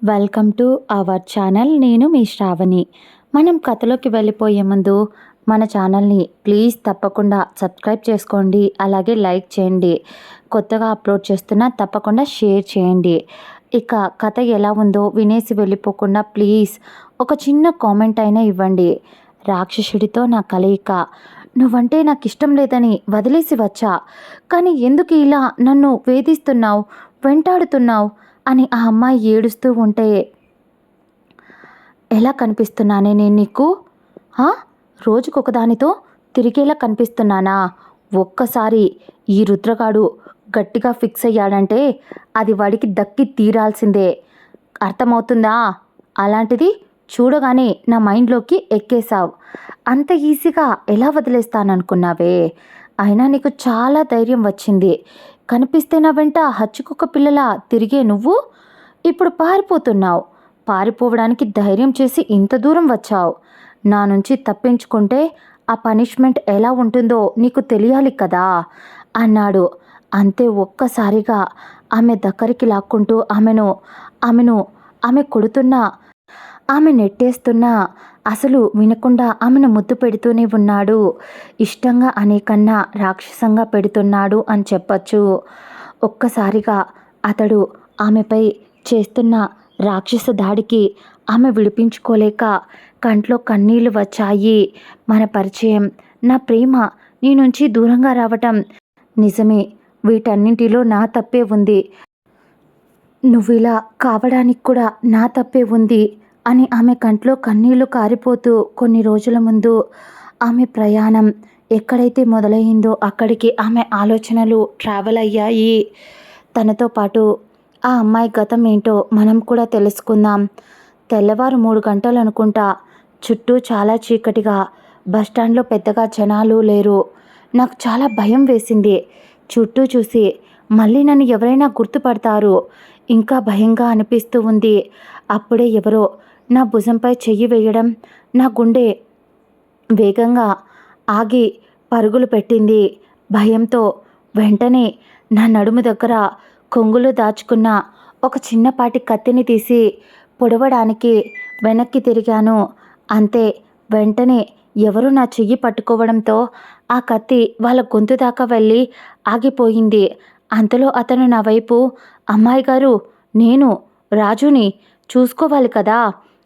Welcome to our channel. నేను మీ శ్రావణి. మనం కథలోకి వెళ్ళిపోయే ముందు మన ఛానల్ని ప్లీజ్ తప్పకుండా సబ్స్క్రైబ్ చేసుకోండి, అలాగే లైక్ చేయండి. కొత్తగా అప్లోడ్ చేస్తున్నా తప్పకుండా షేర్ చేయండి. ఇక కథ ఎలా ఉందో వినేసి వెళ్ళిపోకుండా ప్లీజ్ ఒక చిన్న కామెంట్ అయినా ఇవ్వండి. రాక్షసుడితో నా కలయిక, నువ్వంటే నాకు ఇష్టం లేదని వదిలేసి వచ్చా, కానీ ఎందుకు ఇలా నన్ను వేధిస్తున్నావు, వెంటాడుతున్నావు అని ఆ అమ్మాయి ఏడుస్తూ ఉంటే, ఎలా కనిపిస్తున్నానే నేను నీకు? రోజుకొకదానితో తిరిగేలా కనిపిస్తున్నానా? ఒక్కసారి ఈ రుద్రగాడు గట్టిగా ఫిక్స్ అయ్యాడంటే అది వాడికి దక్కి తీరాల్సిందే. అర్థమవుతుందా? అలాంటిది చూడగానే నా మైండ్లోకి ఎక్కేశావు. అంత ఈజీగా ఎలా వదిలేస్తాననుకున్నావే? అయినా నీకు చాలా ధైర్యం వచ్చింది. కనిపిస్తే నా వెంట హచ్చుకుక్క పిల్లలా తిరిగే నువ్వు ఇప్పుడు పారిపోతున్నావు. పారిపోవడానికి ధైర్యం చేసి ఇంత దూరం వచ్చావు. నా నుంచి తప్పించుకుంటే ఆ పనిష్మెంట్ ఎలా ఉంటుందో నీకు తెలియాలి కదా అన్నాడు. అంతే ఒక్కసారిగా ఆమె దగ్గరికి లాక్కుంటూ ఆమె కొడుతున్నా, ఆమె నెట్టేస్తున్నా అసలు వినకుండా ఆమెను ముద్దు పెడుతూనే ఉన్నాడు. ఇష్టంగా అనేకన్నా రాక్షసంగా పెడుతున్నాడు అని చెప్పచ్చు. ఒక్కసారిగా అతడు ఆమెపై చేస్తున్న రాక్షస దాడికి ఆమె విడిపించుకోలేక కంట్లో కన్నీళ్లు వచ్చాయి. మన పరిచయం, నా ప్రేమ నీ నుంచి దూరంగా రావటం నిజమే. వీటన్నింటిలో నా తప్పే ఉంది. నువ్విలా కావడానికి కూడా నా తప్పే ఉంది అని ఆమె కంట్లో కన్నీళ్లు కారిపోతూ కొన్ని రోజుల ముందు ఆమె ప్రయాణం ఎక్కడైతే మొదలయ్యిందో అక్కడికి ఆమె ఆలోచనలు ట్రావెల్ అయ్యాయి. తనతో పాటు ఆ అమ్మాయి గతం ఏంటో మనం కూడా తెలుసుకుందాం. తెల్లవారు 3 గంటలు అనుకుంటా. చుట్టూ చాలా చీకటిగా, బస్టాండ్లో పెద్దగా జనాలు లేరు. నాకు చాలా భయం వేసింది. చుట్టూ చూసి మళ్ళీ నన్ను ఎవరైనా గుర్తుపడతారు ఇంకా భయంగా అనిపిస్తూ ఉంది. అప్పుడే ఎవరో నా భుజంపై చెయ్యి వేయడం, నా గుండె వేగంగా ఆగి పరుగులు పెట్టింది భయంతో. వెంటనే నా నడుము దగ్గర కొంగులు దాచుకున్న ఒక చిన్నపాటి కత్తిని తీసి పొడవడానికి వెనక్కి తిరిగాను. అంతే, వెంటనే ఎవరు నా చెయ్యి పట్టుకోవడంతో ఆ కత్తి వాళ్ళ గొంతు దాకా వెళ్ళి ఆగిపోయింది. అంతలో అతను నా వైపు, అమ్మాయి గారు, నేను రాజుని, చూసుకోవాలి కదా,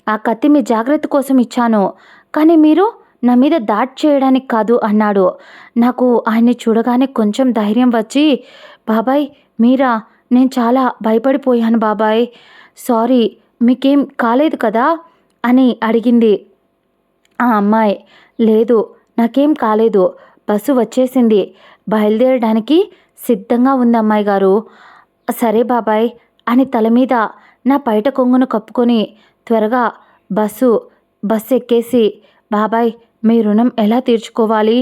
ఆ కత్తి మీ జాగ్రత్త కోసం ఇచ్చాను, కానీ మీరు నా మీద దాడి చేయడానికి కాదు అన్నాడు. నాకు ఆయన్ని చూడగానే కొంచెం ధైర్యం వచ్చి, బాబాయ్ మీరా, నేను చాలా భయపడిపోయాను బాబాయ్, సారీ, మీకేం కాలేదు కదా అని అడిగింది ఆ అమ్మాయి. లేదు, నాకేం కాలేదు, బస్సు వచ్చేసింది, బయలుదేరడానికి సిద్ధంగా ఉంది అమ్మాయి గారు. సరే బాబాయ్ అని తల మీద నా పైట కొంగును కప్పుకొని త్వరగా బస్సు ఎక్కేసి, బాబాయ్ మీ రుణం ఎలా తీర్చుకోవాలి,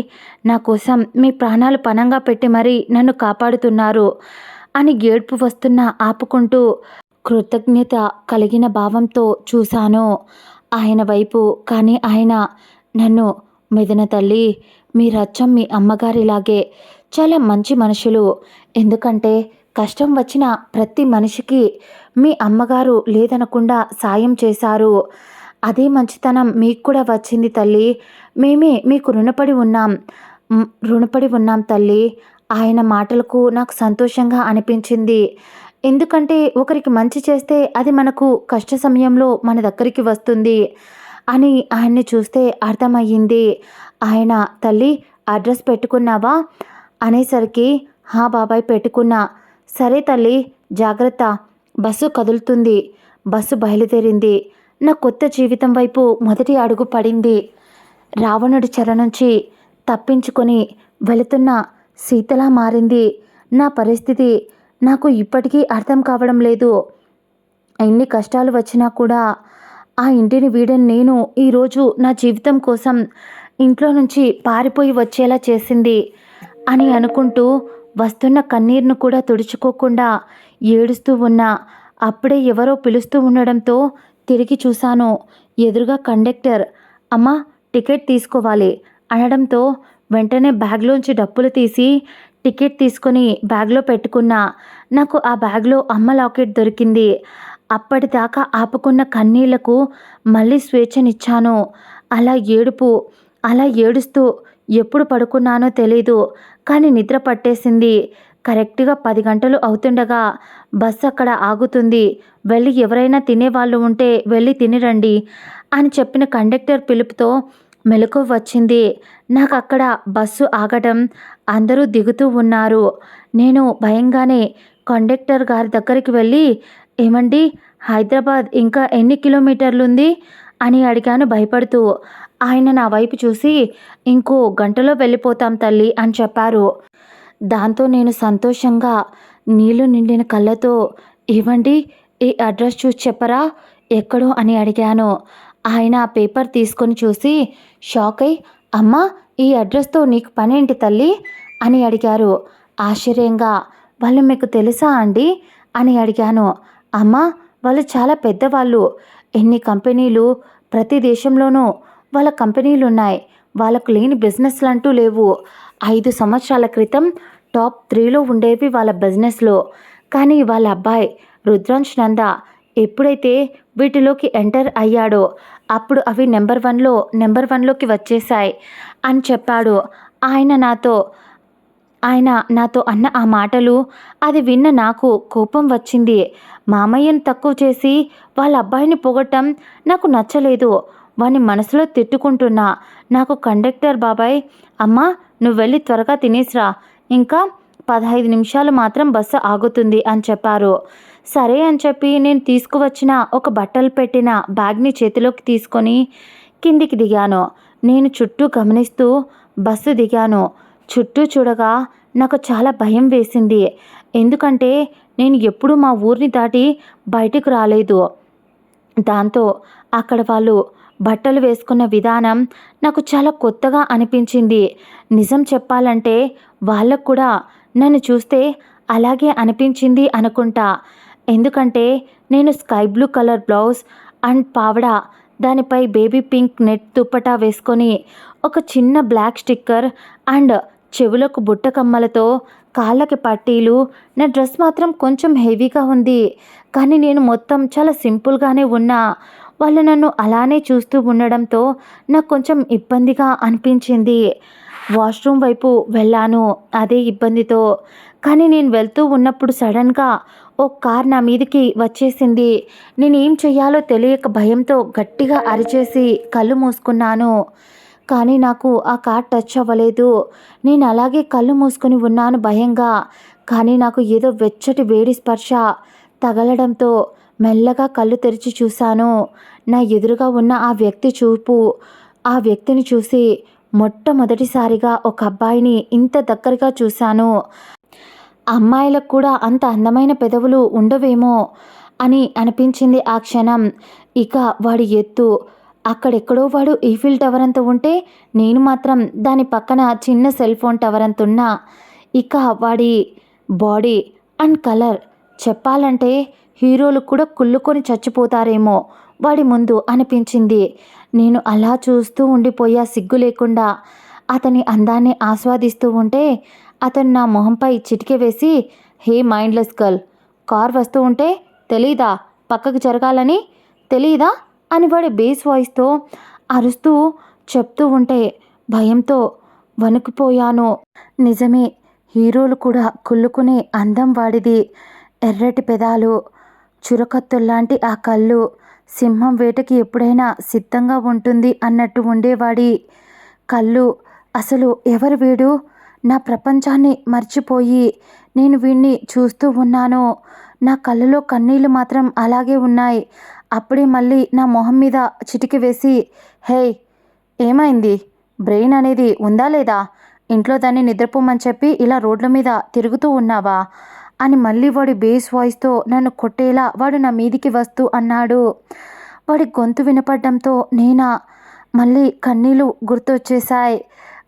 నా కోసం మీ ప్రాణాలు పణంగా పెట్టి మరీ నన్ను కాపాడుతున్నారు అని ఏడ్పు వస్తున్నా ఆపుకుంటూ కృతజ్ఞత కలిగిన భావంతో చూశాను ఆయన వైపు. కానీ ఆయన నన్ను, మిథున తల్లి, మీరచ్చం మీ అమ్మగారిలాగే చాలా మంచి మనుషులు. ఎందుకంటే కష్టం వచ్చిన ప్రతి మనిషికి మీ అమ్మగారు లేదనకుండా సాయం చేశారు. అదే మంచితనం మీకు కూడా వచ్చింది తల్లి. మేమే మీకు రుణపడి ఉన్నాం తల్లి. ఆయన మాటలకు నాకు సంతోషంగా అనిపించింది. ఎందుకంటే ఒకరికి మంచి చేస్తే అది మనకు కష్ట సమయంలో మన దగ్గరికి వస్తుంది అని ఆయన్ని చూస్తే అర్థమయ్యింది. ఆయన, తల్లి అడ్రస్ పెట్టుకున్నావా అనేసరికి, హా బాబాయ్ పెట్టుకున్నా. సరే తల్లి జాగ్రత్త, బస్సు కదులుతుంది. బస్సు బయలుదేరింది. నా కొత్త జీవితం వైపు మొదటి అడుగు పడింది. రావణుడి చెర నుంచి తప్పించుకొని వెళుతున్న సీతలా మారింది నా పరిస్థితి. నాకు ఇప్పటికీ అర్థం కావడం లేదు. ఎన్ని కష్టాలు వచ్చినా కూడా ఆ ఇంటిని వీడని నేను ఈరోజు నా జీవితం కోసం ఇంట్లో నుంచి పారిపోయి వచ్చేలా చేసింది అని అనుకుంటూ వస్తున్న కన్నీరును కూడా తుడుచుకోకుండా ఏడుస్తూ ఉన్నా. అప్పుడే ఎవరో పిలుస్తూ ఉండడంతో తిరిగి చూశాను. ఎదురుగా కండక్టర్, అమ్మా టికెట్ తీసుకోవాలి అనడంతో వెంటనే బ్యాగ్లోంచి డబ్బులు తీసి టికెట్ తీసుకొని బ్యాగ్లో పెట్టుకున్నా. నాకు ఆ బ్యాగ్లో అమ్మ లాకెట్ దొరికింది. అప్పటిదాకా ఆపుకున్న కన్నీళ్లకు మళ్ళీ స్వేచ్ఛనిచ్చాను. అలా ఏడుపు, అలా ఏడుస్తూ ఎప్పుడు పడుకున్నానో తెలీదు. కానీ నిద్ర పట్టేసింది. కరెక్ట్‌గా 10 గంటలు అవుతుండగా బస్సు అక్కడ ఆగుతుంది. వెళ్ళి ఎవరైనా తినేవాళ్ళు ఉంటే వెళ్ళి తినిరండి అని చెప్పిన కండక్టర్ పిలుపుతో మెలకువ వచ్చింది. నాకక్కడ బస్సు ఆగటం, అందరూ దిగుతూ ఉన్నారు. నేను భయంగానే కండక్టర్ గారి దగ్గరికి వెళ్ళి, ఏమండీ, హైదరాబాద్ ఇంకా ఎన్ని కిలోమీటర్లుంది అని అడిగాను భయపడుతూ. ఆయన నా వైపు చూసి, ఇంకో గంటలో వెళ్ళిపోతాం తల్లి అని చెప్పారు. దాంతో నేను సంతోషంగా నీళ్లు నిండిన కళ్ళతో, ఏవండీ, ఈ అడ్రస్ చూసి చెప్పరా ఎక్కడో అని అడిగాను. ఆయన ఆ పేపర్ తీసుకొని చూసి షాక్ అయి, అమ్మా, ఈ అడ్రస్తో నీకు పనేంటి తల్లి అని అడిగారు. ఆశ్చర్యంగా, వాళ్ళు మీకు తెలుసా అండి అని అడిగాను. అమ్మా, వాళ్ళు చాలా పెద్దవాళ్ళు. ఎన్ని కంపెనీలు, ప్రతి దేశంలోనూ వాళ్ళ కంపెనీలున్నాయి. వాళ్ళకు లేని బిజినెస్లంటూ లేవు. 5 సంవత్సరాల క్రితం టాప్ 3లో ఉండేవి వాళ్ళ బిజినెస్లో. కానీ వాళ్ళ అబ్బాయి రుద్రాంశ్ నంద ఎప్పుడైతే వీటిలోకి ఎంటర్ అయ్యాడో అప్పుడు అవి నెంబర్ వన్లోకి వచ్చేశాయి అని చెప్పాడు. ఆయన నాతో అన్న ఆ మాటలు, అది విన్న నాకు కోపం వచ్చింది. మామయ్యను తక్కువ చేసి వాళ్ళ అబ్బాయిని పొగట్టం నాకు నచ్చలేదు. వాని మనసులో తిట్టుకుంటున్నా. నాకు కండక్టర్ బాబాయ్, అమ్మా, నువ్వు వెళ్ళి త్వరగా తినేసిరా, ఇంకా 15 నిమిషాలు మాత్రం బస్సు ఆగుతుంది అని చెప్పారు. సరే అని చెప్పి నేను తీసుకువచ్చిన ఒక బట్టలు పెట్టిన బ్యాగ్ని చేతిలోకి తీసుకొని కిందికి దిగాను. నేను చుట్టూ గమనిస్తూ బస్సు దిగాను. చుట్టూ చూడగా నాకు చాలా భయం వేసింది. ఎందుకంటే నేను ఎప్పుడూ మా ఊరిని దాటి బయటకు రాలేదు. దాంతో అక్కడ వాళ్ళు బట్టలు వేసుకున్న విధానం నాకు చాలా కొత్తగా అనిపించింది. నిజం చెప్పాలంటే వాళ్ళకు కూడా నన్ను చూస్తే అలాగే అనిపించింది అనుకుంటా. ఎందుకంటే నేను sky blue colour blouse and పావడా, దానిపై బేబీ పింక్ నెట్ దుప్పటా వేసుకొని, ఒక చిన్న బ్లాక్ స్టిక్కర్ అండ్ చెవులకు బుట్ట కమ్మలతో, కాళ్ళకి పట్టీలు. నా డ్రెస్ మాత్రం కొంచెం హెవీగా ఉంది. కానీ నేను మొత్తం చాలా సింపుల్గానే ఉన్నా. వాళ్ళు నన్ను అలానే చూస్తూ ఉండడంతో నాకు కొంచెం ఇబ్బందిగా అనిపించింది. వాష్రూమ్ వైపు వెళ్ళాను అదే ఇబ్బందితో. కానీ నేను వెళ్తూ ఉన్నప్పుడు సడన్గా ఓ కార్ నా మీదికి వచ్చేసింది. నేనేం చెయ్యాలో తెలియక భయంతో గట్టిగా అరిచేసి కళ్ళు మూసుకున్నాను. కానీ నాకు ఆ కార్ టచ్ అవ్వలేదు. నేను అలాగే కళ్ళు మూసుకొని ఉన్నాను భయంగా. కానీ నాకు ఏదో వెచ్చటి వేడి స్పర్శ తగలడంతో మెల్లగా కళ్ళు తెరిచి చూశాను. నా ఎదురుగా ఉన్న ఆ వ్యక్తి చూపు, ఆ వ్యక్తిని చూసి మొట్టమొదటిసారిగా ఒక అబ్బాయిని ఇంత దగ్గరగా చూశాను. అమ్మాయిలకు కూడా అంత అందమైన పెదవులు ఉండవేమో అని అనిపించింది ఆ క్షణం. ఇక వాడి ఎత్తు, అక్కడెక్కడో వాడు ఈఫిల్ టవర్ అంత ఉంటే నేను మాత్రం దాని పక్కన చిన్న సెల్ ఫోన్ టవర్ అంత ఉన్నా. ఇక వాడి బాడీ అండ్ కలర్, చెప్పాలంటే హీరోలు కూడా కుళ్ళుకొని చచ్చిపోతారేమో వాడి ముందు అనిపించింది. నేను అలా చూస్తూ ఉండిపోయా సిగ్గు లేకుండా. అతని అందాన్ని ఆస్వాదిస్తూ ఉంటే అతను నా మొహంపై చిటికె వేసి, హే మైండ్లెస్ గర్ల్, కార్ వస్తూ ఉంటే తెలీదా పక్కకు జరగాలని, తెలీదా అని వాడి బేస్ వాయిస్తో అరుస్తూ చెప్తూ ఉంటే భయంతో వణికిపోయాను. నిజమే, హీరోలు కూడా కుళ్ళుకునే అందం వాడిది. ఎర్రటి పెదాలు, చురకత్తుల్లాంటి ఆ కళ్ళు, సింహం వేటకి ఎప్పుడైనా సిద్ధంగా ఉంటుంది అన్నట్టు ఉండేవాడి కళ్ళు. అసలు ఎవరు వీడు? నా ప్రపంచాన్ని మర్చిపోయి నేను వీణ్ణి చూస్తూ ఉన్నాను. నా కళ్ళలో కన్నీళ్ళు మాత్రం అలాగే ఉన్నాయి. అప్పుడే మళ్ళీ నా మొహం మీద చిటికి వేసి, హే, ఏమైంది? బ్రెయిన్ అనేది ఉందా లేదా? ఇంట్లో దాన్ని నిద్రపోమని చెప్పి ఇలా రోడ్ల మీద తిరుగుతూ ఉన్నావా అని మళ్ళీ వాడి బేస్ వాయిస్తో నన్ను కొట్టేలా వాడు నా మీదికి వస్తూ అన్నాడు. వాడి గొంతు వినపడడంతో మళ్ళీ కన్నీళ్ళు గుర్తొచ్చేశాయి.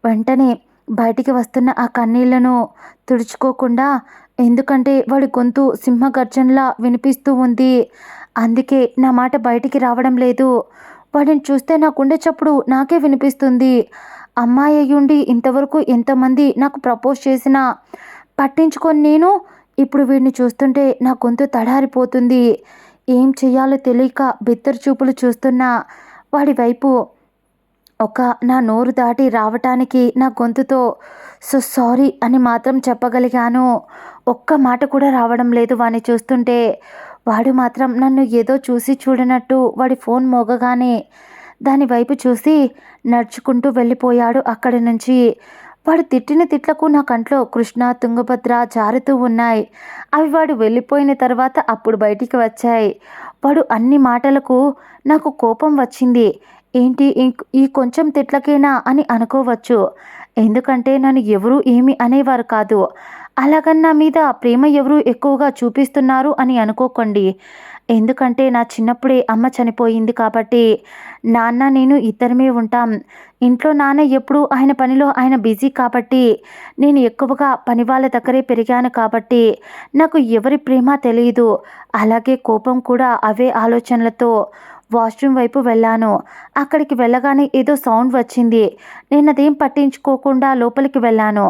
వెంటనే బయటికి వస్తున్న ఆ కన్నీళ్లను తుడుచుకోకుండా, ఎందుకంటే వాడి గొంతు సింహగర్జనలా వినిపిస్తూ ఉంది. అందుకే నా మాట బయటికి రావడం లేదు. వాడిని చూస్తే నా గుండె చప్పుడు నాకే వినిపిస్తుంది. అమ్మాయి అయ్యుండి ఇంతవరకు ఎంతమంది నాకు ప్రపోజ్ చేసినా పట్టించుకొని నేను ఇప్పుడు వీడిని చూస్తుంటే నా గొంతు తడారిపోతుంది. ఏం చెయ్యాలో తెలియక బిత్తర చూపులు చూస్తున్న వాడి వైపు నా నోరు దాటి రావటానికి నా గొంతుతో సో సారీ అని మాత్రం చెప్పగలిగాను. ఒక్క మాట కూడా రావడం లేదు వాడిని చూస్తుంటే. వాడు మాత్రం నన్ను ఏదో చూసి చూడనట్టు వాడి ఫోన్ మోగగానే దాని వైపు చూసి నడుచుకుంటూ వెళ్ళిపోయాడు అక్కడి నుంచి. వాడు తిట్టిన తిట్లకు నా కంట్లో కృష్ణ, తుంగభద్ర జారుతూ ఉన్నాయి. అవి వాడు వెళ్ళిపోయిన తర్వాత అప్పుడు బయటికి వచ్చాయి. వాడు అన్ని మాటలకు నాకు కోపం వచ్చింది. ఏంటి ఈ కొంచెం తిట్లకేనా అని అనుకోవచ్చు. ఎందుకంటే నన్ను ఎవరూ ఏమీ అనేవారు కాదు. అలాగని నా మీద ప్రేమ ఎవరు ఎక్కువగా చూపిస్తున్నారు అని అనుకోకండి. ఎందుకంటే నా చిన్నప్పుడే అమ్మ చనిపోయింది కాబట్టి నాన్న నేను ఇద్దరమే ఉంటాం. ఇంట్లో నాన్న ఎప్పుడు ఆయన పనిలో ఆయన బిజీ కాబట్టి నేను ఎక్కువగా పని వాళ్ళ దగ్గరే పెరిగాను కాబట్టి నాకు ఎవరి ప్రేమ తెలియదు. అలాగే కోపం కూడా అవే ఆలోచనలతో వాష్రూమ్ వైపు వెళ్ళాను. అక్కడికి వెళ్ళగానే ఏదో సౌండ్ వచ్చింది. నేను అదేం పట్టించుకోకుండా లోపలికి వెళ్ళాను.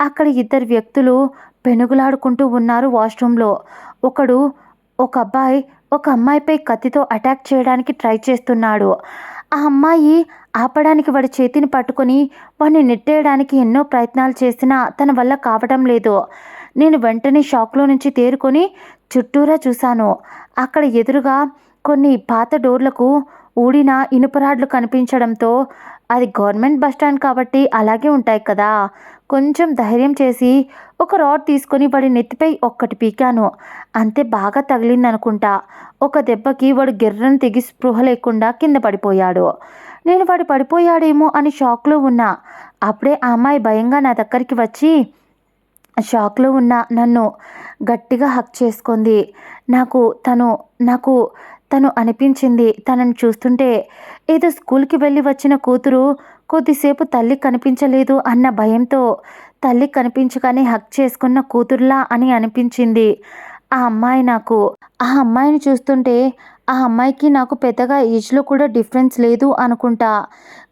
అక్కడ ఇద్దరు వ్యక్తులు పెనుగులాడుకుంటూ ఉన్నారు వాష్రూమ్లో. ఒక అబ్బాయి ఒక అమ్మాయిపై కత్తితో అటాక్ చేయడానికి ట్రై చేస్తున్నాడు. ఆ అమ్మాయి ఆపడానికి వాడి చేతిని పట్టుకొని వాడిని నెట్టేయడానికి ఎన్నో ప్రయత్నాలు చేసినా తన వల్ల కావడం లేదు. నేను వెంటనే షాక్లో నుంచి తేరుకొని చుట్టూరా చూశాను. అక్కడ ఎదురుగా కొన్ని పాత డోర్లకు ఊడిన ఇనుపరాడ్లు కనిపించడంతో అది గవర్నమెంట్ బస్టాండ్ కాబట్టి అలాగే ఉంటాయి కదా. కొంచెం ధైర్యం చేసి ఒక రాడ్ తీసుకొని వాడి నెత్తిపై ఒక్కటి పీకాను. అంతే, బాగా తగిలిందనుకుంటా. ఒక దెబ్బకి వాడు గిర్రను తెగి స్పృహ లేకుండా కింద పడిపోయాడు. నేను వాడు పడిపోయాడేమో అని షాక్లో ఉన్నా. అప్పుడే ఆ అమ్మాయి భయంగా నా దగ్గరికి వచ్చి షాక్లో ఉన్న నన్ను గట్టిగా హక్ చేసుకుంది. నాకు తను అనిపించింది. తనని చూస్తుంటే ఏదో స్కూల్కి వెళ్ళి వచ్చిన కూతురు కొద్దిసేపు తల్లి కనిపించలేదు అన్న భయంతో తల్లి కనిపించగానే హక్ చేసుకున్న కూతురులా అని అనిపించింది ఆ అమ్మాయిని చూస్తుంటే ఆ అమ్మాయికి నాకు పెద్దగా ఏజ్లో కూడా డిఫరెన్స్ లేదు అనుకుంటా.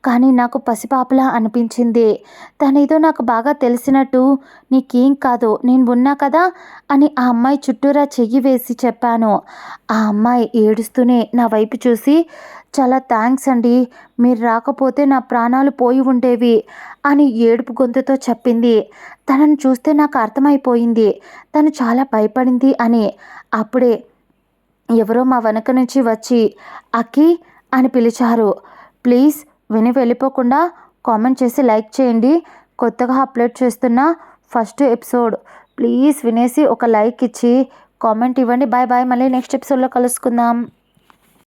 కానీ నాకు పసిపాపలా అనిపించింది. తనేదో నాకు బాగా తెలిసినట్టు నీకేం కాదు నేను ఉన్నా కదా అని ఆ అమ్మాయి చుట్టూరా చెయ్యి వేసి చెప్పాను. ఆ అమ్మాయి ఏడుస్తూనే నా వైపు చూసి చాలా థ్యాంక్స్ అండి, మీరు రాకపోతే నా ప్రాణాలు పోయి ఉండేవి అని ఏడుపు గొంతుతో చెప్పింది. తనను చూస్తే నాకు అర్థమైపోయింది తను చాలా భయపడింది అని. అప్పుడే ఎవరో మా వెనక నుంచి వచ్చి అక్కి అని పిలిచారు. ప్లీజ్ విని వెళ్ళిపోకుండా కామెంట్ చేసి లైక్ చేయండి. కొత్తగా అప్లోడ్ చేస్తున్న ఫస్ట్ ఎపిసోడ్ ప్లీజ్ వినేసి ఒక లైక్ ఇచ్చి కామెంట్ ఇవ్వండి. బాయ్ బాయ్, మళ్ళీ నెక్స్ట్ ఎపిసోడ్లో కలుసుకుందాం.